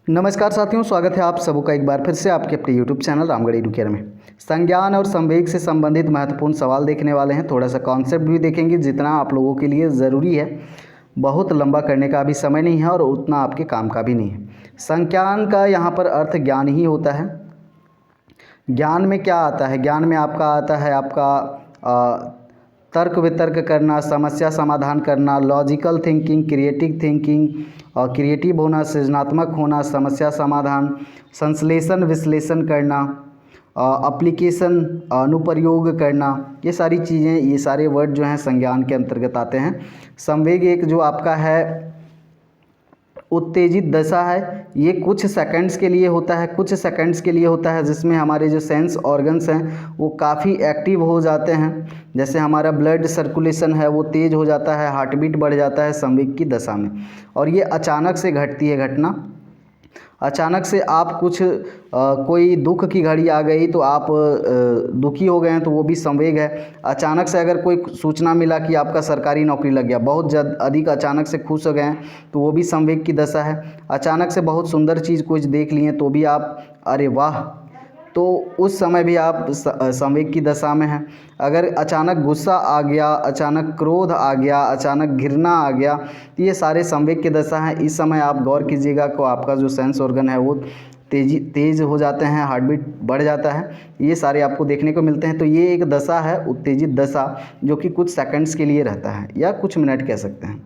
नमस्कार साथियों, स्वागत है आप सबों का एक बार फिर से आपके अपने यूट्यूब चैनल रामगढ़ एडुकेयर में। संज्ञान और संवेग से संबंधित महत्वपूर्ण सवाल देखने वाले हैं। थोड़ा सा कॉन्सेप्ट भी देखेंगे, जितना आप लोगों के लिए ज़रूरी है। बहुत लंबा करने का भी समय नहीं है और उतना आपके काम का भी नहीं है। संज्ञान का यहाँ पर अर्थ ज्ञान ही होता है। ज्ञान में क्या आता है? ज्ञान में आपका आता है आपका तर्क वितर्क करना, समस्या समाधान करना, लॉजिकल थिंकिंग, क्रिएटिव थिंकिंग और क्रिएटिव होना, सृजनात्मक होना, समस्या समाधान, संश्लेषण विश्लेषण करना, एप्लीकेशन अनुप्रयोग करना, ये सारी चीज़ें, ये सारे वर्ड जो हैं संज्ञान के अंतर्गत आते हैं। संवेग एक जो आपका है उत्तेजित दशा है। ये कुछ सेकंड्स के लिए होता है, जिसमें हमारे जो सेंस ऑर्गन्स हैं वो काफ़ी एक्टिव हो जाते हैं। जैसे हमारा ब्लड सर्कुलेशन है वो तेज़ हो जाता है, हार्ट बीट बढ़ जाता है संवेग की दशा में। और ये अचानक से घटती है घटना। अचानक से आप कुछ कोई दुख की घड़ी आ गई तो आप दुखी हो गए हैं, तो वो भी संवेग है। अचानक से अगर कोई सूचना मिला कि आपका सरकारी नौकरी लग गया, बहुत अधिक अचानक से खुश हो गए हैं, तो वो भी संवेग की दशा है। अचानक से बहुत सुंदर चीज़ कुछ देख लिए तो भी आप अरे वाह, तो उस समय भी आप संवेग की दशा में हैं। अगर अचानक गुस्सा आ गया, अचानक क्रोध आ गया, अचानक घृणा आ गया, तो ये सारे संवेग की दशा हैं। इस समय आप गौर कीजिएगा को आपका जो सेंस ऑर्गन है वो तेज़ हो जाते हैं, हार्ट बीट बढ़ जाता है। ये सारे आपको देखने को मिलते हैं। तो ये एक दशा है उत्तेजित दशा, जो कि कुछ सेकंड्स के लिए रहता है या कुछ मिनट कह सकते हैं।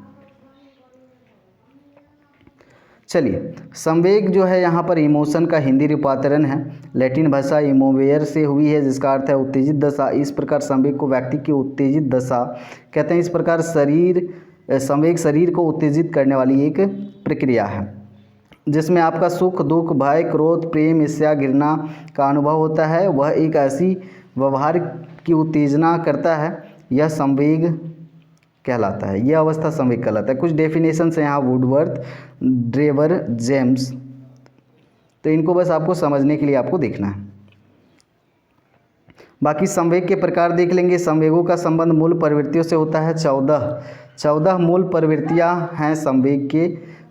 चलिए, संवेग जो है यहाँ पर इमोशन का हिंदी रूपांतरण है। लैटिन भाषा इमोवेयर से हुई है, जिसका अर्थ है उत्तेजित दशा। इस प्रकार संवेग को व्यक्ति की उत्तेजित दशा कहते हैं। इस प्रकार संवेग शरीर को उत्तेजित करने वाली एक प्रक्रिया है, जिसमें आपका सुख, दुख, भय, क्रोध, प्रेम, ईर्ष्या, घृणा का अनुभव होता है। वह एक ऐसी व्यवहार की उत्तेजना करता है, यह संवेग कहलाता है। यह अवस्था संवेग कहलाता है। कुछ डेफिनेशन है यहाँ वुडवर्थ, ड्रेवर, जेम्स, तो इनको बस आपको समझने के लिए आपको देखना है। बाकी संवेग के प्रकार देख लेंगे। संवेगों का संबंध मूल प्रवृत्तियों से होता है। 14 मूल प्रवृत्तियाँ हैं संवेग के।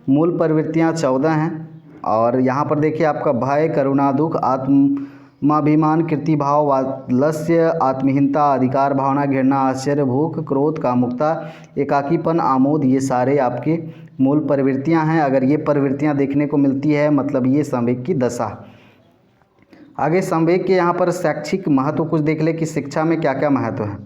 मूल प्रवृत्तियाँ 14 हैं। और यहाँ पर देखिए आपका भय, करुणा, दुख, आत्माभिमान, कृतिभाव, वात्सल्य, आत्महीनता, अधिकार भावना, घृणा, आश्चर्य, भूख, क्रोध, कामुकता, एकाकीपन, आमोद, ये सारे आपके मूल प्रवृत्तियां हैं। अगर ये प्रवृत्तियां देखने को मिलती है मतलब ये संवेग की दशा। आगे संवेग के यहाँ पर शैक्षिक महत्व कुछ देख ले कि शिक्षा में क्या क्या महत्व है।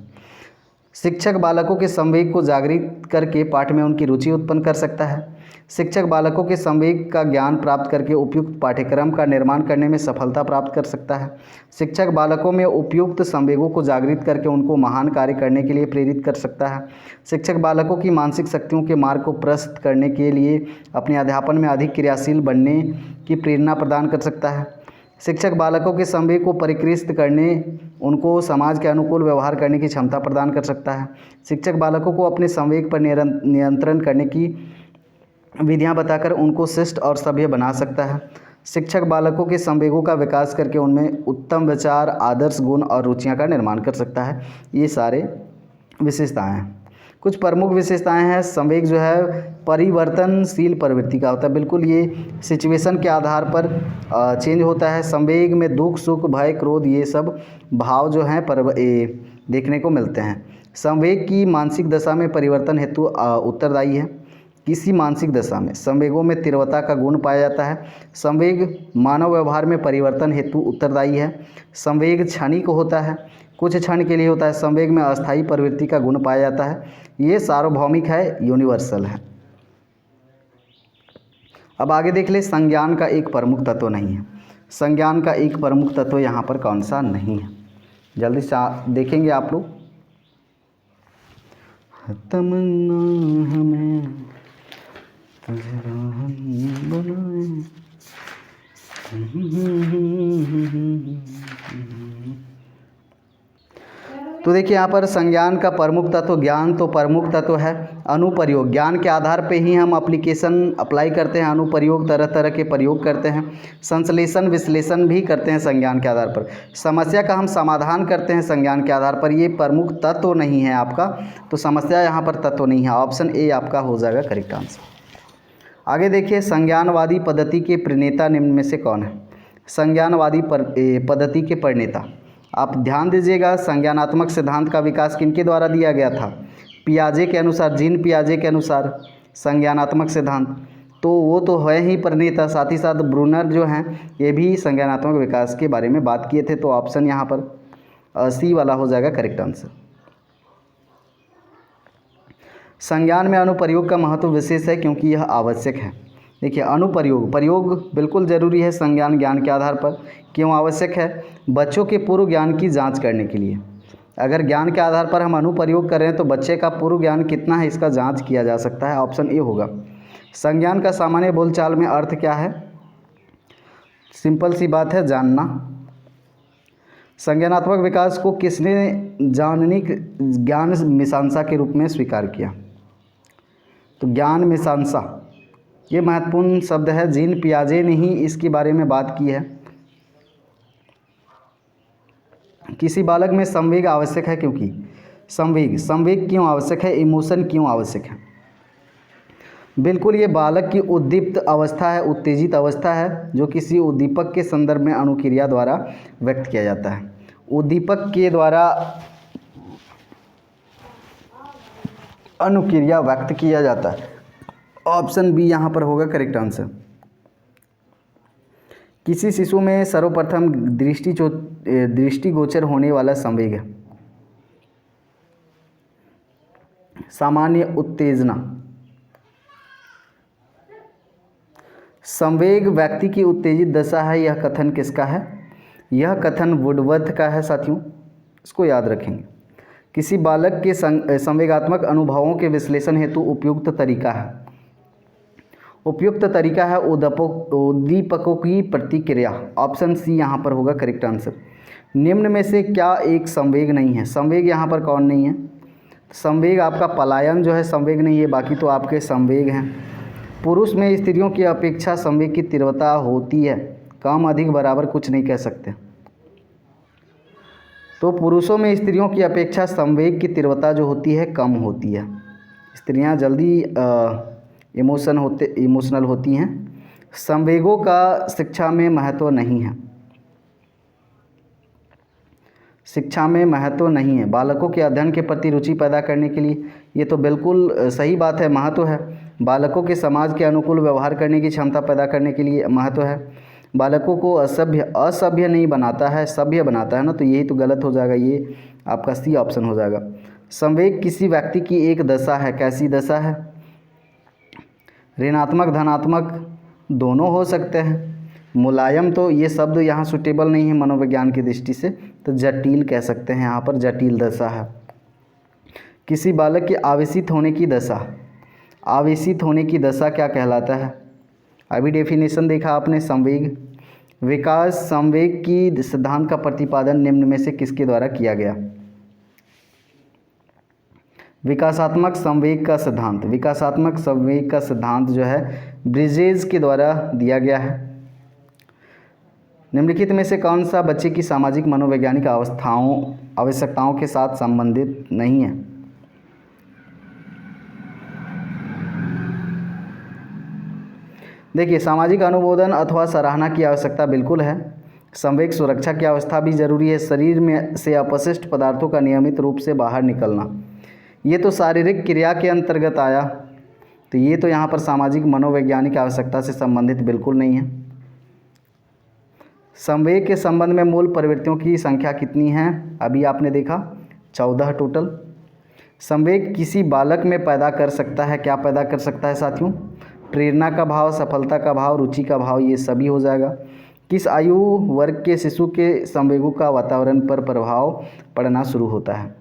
शिक्षक बालकों के संवेग को जागृत करके पाठ में उनकी रुचि उत्पन्न कर सकता है। शिक्षक बालकों के संवेग का ज्ञान प्राप्त करके उपयुक्त पाठ्यक्रम का निर्माण करने में सफलता प्राप्त कर सकता है। शिक्षक बालकों में उपयुक्त संवेगों को जागृत करके उनको महान कार्य करने के लिए प्रेरित कर सकता है। शिक्षक बालकों की मानसिक शक्तियों के मार्ग को प्रशस्त करने के लिए अपने अध्यापन में अधिक क्रियाशील बनने की प्रेरणा प्रदान कर सकता है। शिक्षक बालकों के संवेग को परिष्कृत करने, उनको समाज के अनुकूल व्यवहार करने की क्षमता प्रदान कर सकता है। शिक्षक बालकों को अपने संवेग पर नियंत्रण करने की विधियां बताकर उनको शिष्ट और सभ्य बना सकता है। शिक्षक बालकों के संवेगों का विकास करके उनमें उत्तम विचार, आदर्श गुण और रुचियां का निर्माण कर सकता है। ये सारे विशेषताएं हैं। कुछ प्रमुख विशेषताएं हैं। संवेग जो है परिवर्तनशील प्रवृत्ति का होता है। बिल्कुल ये सिचुएशन के आधार पर चेंज होता है। संवेग में दुख, सुख, भय, क्रोध, ये सब भाव जो हैं देखने को मिलते हैं। संवेग की मानसिक दशा में परिवर्तन हेतु उत्तरदायी है। किसी मानसिक दशा में संवेगों में तीव्रता का गुण पाया जाता है। संवेग मानव व्यवहार में परिवर्तन हेतु उत्तरदायी है। संवेग क्षणिक होता है, कुछ क्षण के लिए होता है। संवेग में अस्थायी प्रवृत्ति का गुण पाया जाता है। ये सार्वभौमिक है, यूनिवर्सल है। अब आगे देख ले, संज्ञान का एक प्रमुख तत्व नहीं है। संज्ञान का एक प्रमुख तत्व यहाँ पर कौन सा नहीं है, जल्दी से देखेंगे आप लोग। तमन्ना हमें तो देखिए यहाँ पर संज्ञान का प्रमुख तत्व, ज्ञान तो प्रमुख तत्व है। अनुप्रयोग, ज्ञान के आधार पे ही हम एप्लीकेशन अप्लाई करते हैं। अनुप्रयोग, तरह तरह के प्रयोग करते हैं। संश्लेषण विश्लेषण भी करते हैं संज्ञान के आधार पर। समस्या का हम समाधान करते हैं संज्ञान के आधार पर। ये प्रमुख तत्व नहीं है आपका, तो समस्या यहाँ पर तत्व नहीं है। ऑप्शन ए आपका हो जाएगा करेक्ट आंसर। आगे देखिए, संज्ञानवादी पद्धति के प्रणेता निम्न में से कौन है? संज्ञानवादी पद्धति के प्रणेता, आप ध्यान दीजिएगा, संज्ञानात्मक सिद्धांत का विकास किनके द्वारा दिया गया था? पियाजे के अनुसार, जीन पियाजे के अनुसार संज्ञानात्मक सिद्धांत, तो वो तो है ही प्रणेता, साथ ही साथ ब्रूनर जो हैं ये भी संज्ञानात्मक विकास के बारे में बात किए थे। तो ऑप्शन यहाँ पर सी वाला हो जाएगा करेक्ट आंसर। संज्ञान में अनुप्रयोग का महत्व विशेष है क्योंकि यह आवश्यक है। देखिए, प्रयोग बिल्कुल ज़रूरी है संज्ञान ज्ञान के आधार पर। क्यों आवश्यक है? बच्चों के पूर्व ज्ञान की जांच करने के लिए। अगर ज्ञान के आधार पर हम अनुप्रयोग कर रहे हैं तो बच्चे का पूर्व ज्ञान कितना है इसका जांच किया जा सकता है। ऑप्शन ए होगा। संज्ञान का सामान्य बोलचाल में अर्थ क्या है? सिंपल सी बात है, जानना। संज्ञानात्मक विकास को किसने जाननिक ज्ञान मीमांसा के रूप में स्वीकार किया? तो ज्ञान मीमांसा ये महत्वपूर्ण शब्द है, जीन पियाजे ने ही इसके बारे में बात की है। किसी बालक में संवेग आवश्यक है क्योंकि संवेग क्यों आवश्यक है? इमोशन क्यों आवश्यक है? बिल्कुल, ये बालक की उद्दीप्त अवस्था है, उत्तेजित अवस्था है, जो किसी उद्दीपक के संदर्भ में अनुक्रिया द्वारा व्यक्त किया जाता है। उद्दीपक के द्वारा अनुक्रिया व्यक्त किया जाता है। ऑप्शन बी यहाँ पर होगा करेक्ट आंसर। किसी शिशु में सर्वप्रथम दृष्टिगोचर होने वाला संवेग है? सामान्य उत्तेजना। संवेग व्यक्ति की उत्तेजित दशा है, यह कथन किसका है? यह कथन वुडवर्थ का है साथियों, इसको याद रखेंगे। किसी बालक के संवेगात्मक अनुभवों के विश्लेषण हेतु उपयुक्त तरीका है उद्दीपकों की प्रतिक्रिया। ऑप्शन सी यहाँ पर होगा करेक्ट आंसर। निम्न में से क्या एक संवेग नहीं है? संवेग यहाँ पर कौन नहीं है? संवेग आपका पलायन जो है संवेग नहीं है, बाकी तो आपके संवेग हैं। पुरुष में स्त्रियों की अपेक्षा संवेग की तीव्रता होती है, कम अधिक बराबर कुछ नहीं कह सकते। तो पुरुषों में स्त्रियों की अपेक्षा संवेग की तीव्रता जो होती है कम होती है। स्त्रियां जल्दी इमोशनल होती हैं। संवेगों का शिक्षा में महत्व नहीं है। बालकों के अध्ययन के प्रति रुचि पैदा करने के लिए, ये तो बिल्कुल सही बात है, महत्व है। बालकों के समाज के अनुकूल व्यवहार करने की क्षमता पैदा करने के लिए महत्व है। बालकों को असभ्य नहीं बनाता है, सभ्य बनाता है ना, तो यही तो गलत हो जाएगा, ये आपका सी ऑप्शन हो जाएगा। संवेग किसी व्यक्ति की एक दशा है, कैसी दशा है? ऋणात्मक धनात्मक दोनों हो सकते हैं। मुलायम तो ये शब्द यहाँ सुटेबल नहीं है मनोविज्ञान की दृष्टि से, तो जटिल कह सकते हैं, यहाँ पर जटिल दशा है। किसी बालक के आवेशित होने की दशा क्या कहलाता है? अभी डेफिनेशन देखा आपने, संवेग विकास संवेग की सिद्धांत का प्रतिपादन निम्न में से किसके द्वारा किया गया? विकासात्मक संवेग का सिद्धांत जो है ब्रिजेज के द्वारा दिया गया है। निम्नलिखित में से कौन सा बच्चे की सामाजिक मनोवैज्ञानिक आवश्यकताओं के साथ संबंधित नहीं है? देखिए, सामाजिक अनुमोदन अथवा सराहना की आवश्यकता बिल्कुल है। संवेग सुरक्षा की अवस्था भी जरूरी है। शरीर में से अपशिष्ट पदार्थों का नियमित रूप से बाहर निकलना, ये तो शारीरिक क्रिया के अंतर्गत आया, तो ये तो यहाँ पर सामाजिक मनोवैज्ञानिक आवश्यकता से संबंधित बिल्कुल नहीं है। संवेग के संबंध में मूल प्रवृत्तियों की संख्या कितनी है? अभी आपने देखा 14 टोटल। संवेग किसी बालक में पैदा कर सकता है, क्या पैदा कर सकता है साथियों? प्रेरणा का भाव, सफलता का भाव, रुचि का भाव, ये सभी हो जाएगा। किस आयु वर्ग के शिशु के संवेगों का वातावरण पर प्रभाव पड़ना शुरू होता है?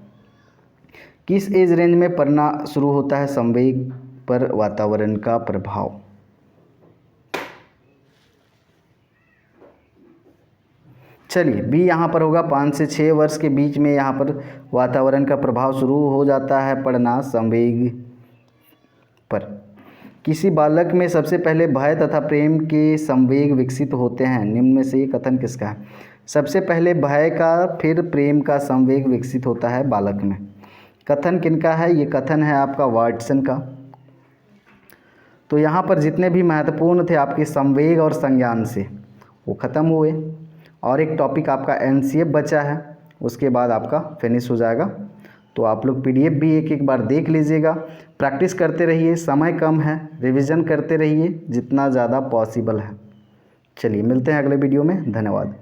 किस एज रेंज में पड़ना शुरू होता है संवेग पर वातावरण का प्रभाव? चलिए, बी यहाँ पर होगा 5 से 6 वर्ष के बीच में यहाँ पर वातावरण का प्रभाव शुरू हो जाता है पड़ना संवेग पर। किसी बालक में सबसे पहले भय तथा प्रेम के संवेग विकसित होते हैं, निम्न में से ये कथन किसका है? सबसे पहले भय का फिर प्रेम का संवेग विकसित होता है बालक में। कथन किनका है? ये कथन है आपका वाटसन का। तो यहाँ पर जितने भी महत्वपूर्ण थे आपके संवेग और संज्ञान से वो ख़त्म हुए, और एक टॉपिक आपका एनसीएफ बचा है, उसके बाद आपका फिनिश हो जाएगा। तो आप लोग पीडीएफ भी एक एक बार देख लीजिएगा, प्रैक्टिस करते रहिए, समय कम है, रिवीजन करते रहिए जितना ज़्यादा पॉसिबल है। चलिए मिलते हैं अगले वीडियो में, धन्यवाद।